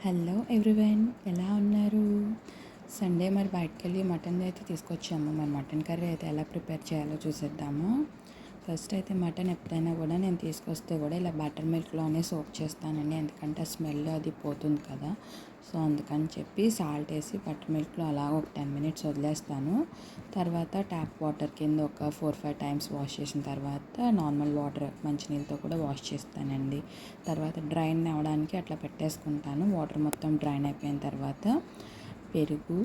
Hello everyone, ఎలా ఉన్నారు? Sunday మరి బయటకెళ్ళి మటన్ అయితే తీసుకొచ్చాము. మరి మటన్ కర్రీ అయితే ఎలా ప్రిపేర్ చేయాలో చూసేద్దాము. ఫస్ట్ అయితే మటన్ ఎప్పుడైనా కూడా నేను తీసుకొస్తే కూడా ఇలా బటర్ మిల్క్లోనే సోక్ చేస్తానండి, ఎందుకంటే స్మెల్ అది పోతుంది కదా. సో అందుకని చెప్పి సాల్ట్ వేసి బటర్ మిల్క్లో అలాగ ఒక 10 minutes వదిలేస్తాను. తర్వాత ట్యాప్ వాటర్ కింద ఒక 4-5 times వాష్ చేసిన తర్వాత నార్మల్ వాటర్ మంచినీళ్ళతో కూడా వాష్ చేస్తానండి. తర్వాత డ్రైన్ అవ్వడానికి అట్లా పెట్టేసుకుంటాను. వాటర్ మొత్తం డ్రైన్ అయిపోయిన తర్వాత పెరుగు,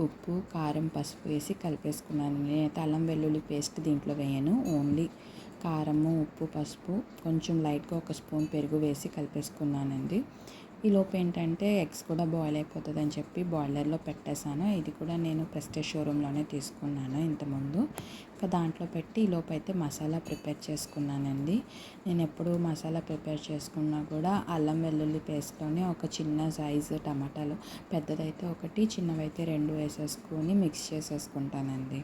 ఉప్పు, కారం, పసుపు వేసి కలిపేసుకున్నాను. నేనైతే అల్లం వెల్లుల్లి పేస్ట్ దీంట్లో వేయను, ఓన్లీ కారము, ఉప్పు, పసుపు, కొంచెం లైట్గా ఒక స్పూన్ పెరుగు వేసి కలిపేసుకున్నానండి. ఈలోపు ఏంటంటే ఎగ్స్ కూడా బాయిల్ అయిపోతుంది అని చెప్పి బాయిలర్లో పెట్టేశాను. ఇది కూడా నేను ప్రెస్టేజ్ షోరూంలోనే తీసుకున్నాను ఇంతకుముందు. ఇంకా దాంట్లో పెట్టి ఈలోపు అయితే మసాలా ప్రిపేర్ చేసుకున్నానండి. నేను ఎప్పుడు మసాలా ప్రిపేర్ చేసుకున్నా కూడా అల్లం వెల్లుల్లి పేస్ట్లోనే ఒక చిన్న సైజు టమాటాలు, పెద్దదైతే ఒకటి, చిన్నవైతే 2 వేసేసుకొని మిక్స్ చేసేసుకుంటానండి.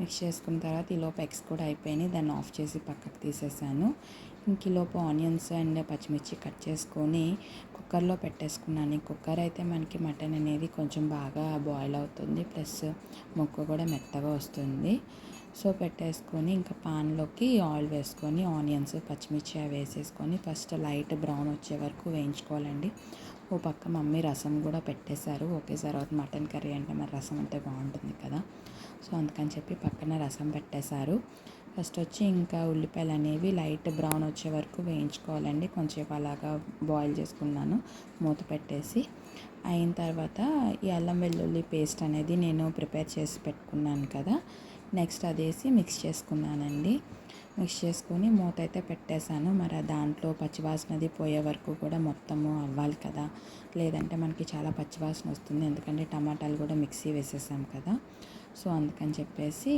మిక్స్ చేసుకున్న తర్వాత ఈలోపు ఎగ్స్ కూడా అయిపోయినాయి, దాన్ని ఆఫ్ చేసి పక్కకు తీసేసాను. ఇంకీలోపు ఆనియన్స్ అండ్ పచ్చిమిర్చి కట్ చేసుకొని కుక్కర్లో పెట్టేసుకున్నాను. ఈ కుక్కర్ అయితే మనకి మటన్ అనేది కొంచెం బాగా బాయిల్ అవుతుంది, ప్లస్ ముక్క కూడా మెత్తగా వస్తుంది. సో పెట్టేసుకొని ఇంకా పాన్లోకి ఆయిల్ వేసుకొని ఆనియన్స్, పచ్చిమిర్చి అవి వేసేసుకొని ఫస్ట్ లైట్ బ్రౌన్ వచ్చే వరకు వేయించుకోవాలండి. ఓ పక్క మమ్మీ రసం కూడా పెట్టేశారు. ఒకేసారి మటన్ కర్రీ అంటే మరి రసం అంటే బాగుంటుంది కదా. సో అందుకని చెప్పి పక్కన రసం పెట్టేశారు. ఫస్ట్ వచ్చి ఇంకా ఉల్లిపాయలు అనేవి లైట్ బ్రౌన్ వచ్చే వరకు వేయించుకోవాలండి. కొంచెంసేపు అలాగా బాయిల్ చేసుకున్నాను మూత పెట్టేసి. అయిన తర్వాత ఈ అల్లం వెల్లుల్లి పేస్ట్ అనేది నేను ప్రిపేర్ చేసి పెట్టుకున్నాను కదా, నెక్స్ట్ అదేసి మిక్స్ చేసుకున్నానండి. మిక్స్ చేసుకొని మూత అయితే పెట్టేశాను. మరి దాంట్లో పచ్చివాసనది పోయే వరకు కూడా మొత్తము అవ్వాలి కదా, లేదంటే మనకి చాలా పచ్చివాసన వస్తుంది, ఎందుకంటే టమాటాలు కూడా మిక్సీ వేసేసాం కదా. సో అందుకని చెప్పేసి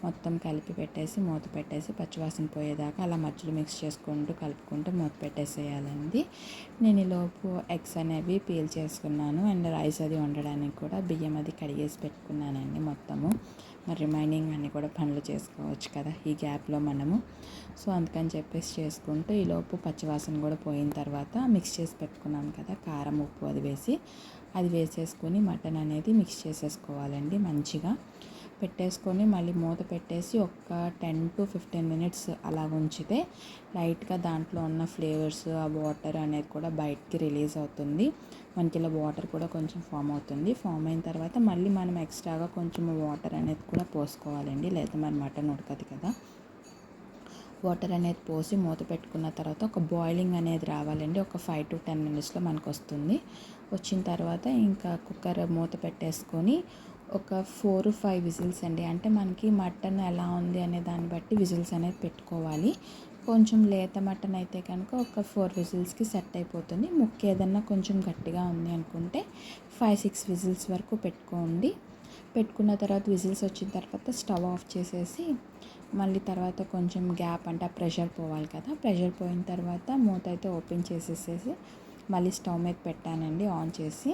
మొత్తం కలిపి పెట్టేసి మూత పెట్టేసి పచ్చివాసన పోయేదాకా అలా మధ్యలో మిక్స్ చేసుకుంటూ కలుపుకుంటూ మూత పెట్టేసేయాలండి. నేను ఈలోపు ఎగ్స్ అనేవి పీల్ చేసుకున్నాను అండ్ రైస్ అది వండడానికి కూడా బియ్యం అది కడిగేసి పెట్టుకున్నానండి మొత్తము. మరి రిమైనింగ్ అన్నీ కూడా పనులు చేసుకోవచ్చు కదా ఈ గ్యాప్లో మనము. సో అందుకని చెప్పేసి చేసుకుంటూ ఈలోపు పచ్చివాసన కూడా పోయిన తర్వాత మిక్స్ చేసి పెట్టుకున్నాను కదా కారం, ఉప్పు అది వేసేసుకొని మటన్ అనేది మిక్స్ చేసేసుకోవాలండి. మంచిగా పెట్టేసుకొని మళ్ళీ మూత పెట్టేసి ఒక 10-15 minutes అలా ఉంచితే లైట్గా దాంట్లో ఉన్న ఫ్లేవర్స్, ఆ వాటర్ అనేది కూడా బయటికి రిలీజ్ అవుతుంది. మనకి ఇలా వాటర్ కూడా కొంచెం ఫామ్ అవుతుంది. ఫామ్ అయిన తర్వాత మళ్ళీ మనం ఎక్స్ట్రాగా కొంచెం వాటర్ అనేది కూడా పోసుకోవాలండి, లేదా మరి మటన్ ఉడకదు కదా. వాటర్ అనేది పోసి మూత పెట్టుకున్న తర్వాత ఒక బాయిలింగ్ అనేది రావాలండి. ఒక 5-10 minutesలో మనకు వస్తుంది. వచ్చిన తర్వాత ఇంకా కుక్కర్ మూత పెట్టేసుకొని ఒక 4-5 విజిల్స్ అండి, అంటే మనకి మటన్ ఎలా ఉంది అనే దాన్ని బట్టి విజిల్స్ అనేది పెట్టుకోవాలి. కొంచెం లేత మటన్ అయితే కనుక ఒక 4 విజిల్స్కి సెట్ అయిపోతుంది. ముక్క ఏదన్నా కొంచెం గట్టిగా ఉంది అనుకుంటే 5-6 విజిల్స్ వరకు పెట్టుకోండి. పెట్టుకున్న తర్వాత విజిల్స్ వచ్చిన తర్వాత స్టవ్ ఆఫ్ చేసేసి మళ్ళీ తర్వాత కొంచెం గ్యాప్, అంటే ఆ ప్రెషర్ పోవాలి కదా. ప్రెషర్ పోయిన తర్వాత మూత అయితే ఓపెన్ చేసేసేసి మళ్ళీ స్టవ్ మీద పెట్టానండి ఆన్ చేసి.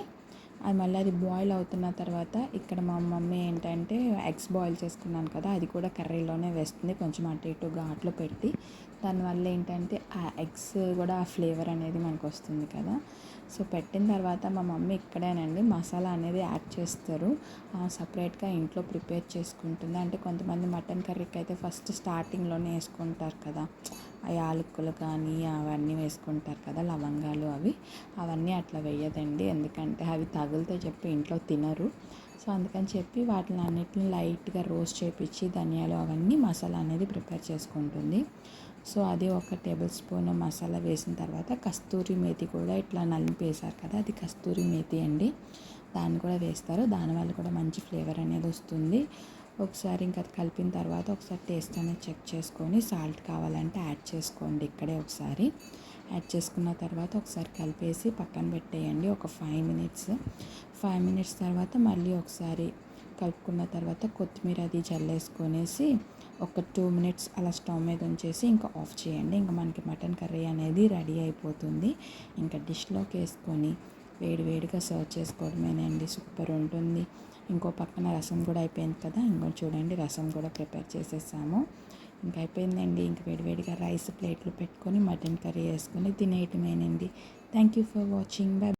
అది బాయిల్ అవుతున్న తర్వాత ఇక్కడ మా మమ్మీ ఏంటంటే ఎగ్స్ బాయిల్ చేసుకున్నాను కదా, అది కూడా కర్రీలోనే వేస్తుంది, కొంచెం అటు ఇటు ఘాట్లో పెట్టి. దానివల్ల ఏంటంటే ఆ ఎగ్స్ కూడా ఆ ఫ్లేవర్ అనేది మనకు వస్తుంది కదా. సో పెట్టిన తర్వాత మా మమ్మీ ఇక్కడేనండి మసాలా అనేది యాడ్ చేస్తారు, సపరేట్గా ఇంట్లో ప్రిపేర్ చేసుకుంటుంది. అంటే కొంతమంది మటన్ కర్రీకి అయితే ఫస్ట్ స్టార్టింగ్లోనే వేసుకుంటారు కదా, ఆ యాలకులు కానీ అవన్నీ వేసుకుంటారు కదా, లవంగాలు అవన్నీ అట్లా వేయదండి, ఎందుకంటే అవి తగిలితే చెప్పి ఇంట్లో తినరు. సో అందుకని చెప్పి వాటిని అన్నిటిని లైట్గా రోస్ట్ చేపించి ధనియాలు అవన్నీ మసాలా అనేది ప్రిపేర్ చేసుకుంటుంది. సో అది ఒక టేబుల్ స్పూన్ మసాలా వేసిన తర్వాత కస్తూరి మేతి కూడా ఇట్లా నలిపేశారు కదా, అది కస్తూరి మేతి అండి, దాన్ని కూడా వేస్తారు. దానివల్ల కూడా మంచి ఫ్లేవర్ అనేది వస్తుంది. ఒకసారి ఇంకా అది కలిపిన తర్వాత ఒకసారి టేస్ట్ అనేది చెక్ చేసుకొని సాల్ట్ కావాలంటే యాడ్ చేసుకోండి. ఇక్కడే ఒకసారి యాడ్ చేసుకున్న తర్వాత ఒకసారి కలిపేసి పక్కన పెట్టేయండి ఒక 5 minutes తర్వాత మళ్ళీ ఒకసారి కలుపుకున్న తర్వాత కొత్తిమీర అది చల్లేసుకొనేసి ఒక 2 minutes అలా స్టవ్ మీద ఉంచేసి ఇంకా ఆఫ్ చేయండి. ఇంకా మనకి మటన్ కర్రీ అనేది రెడీ అయిపోతుంది. ఇంకా డిష్లోకి వేసుకొని వేడివేడిగా సర్వ్ చేసుకోవడమేనండి, సూపర్ ఉంటుంది. ఇంకో పక్కన రసం కూడా అయిపోయింది కదా, ఇంకో చూడండి రసం కూడా ప్రిపేర్ చేసేసాము. ఇంకా అయిపోయిందండి. ఇంక వేడివేడిగా రైస్ ప్లేట్లు పెట్టుకొని మటన్ కర్రీ వేసుకొని తినేయటమేనండి. Thank you for watching. By.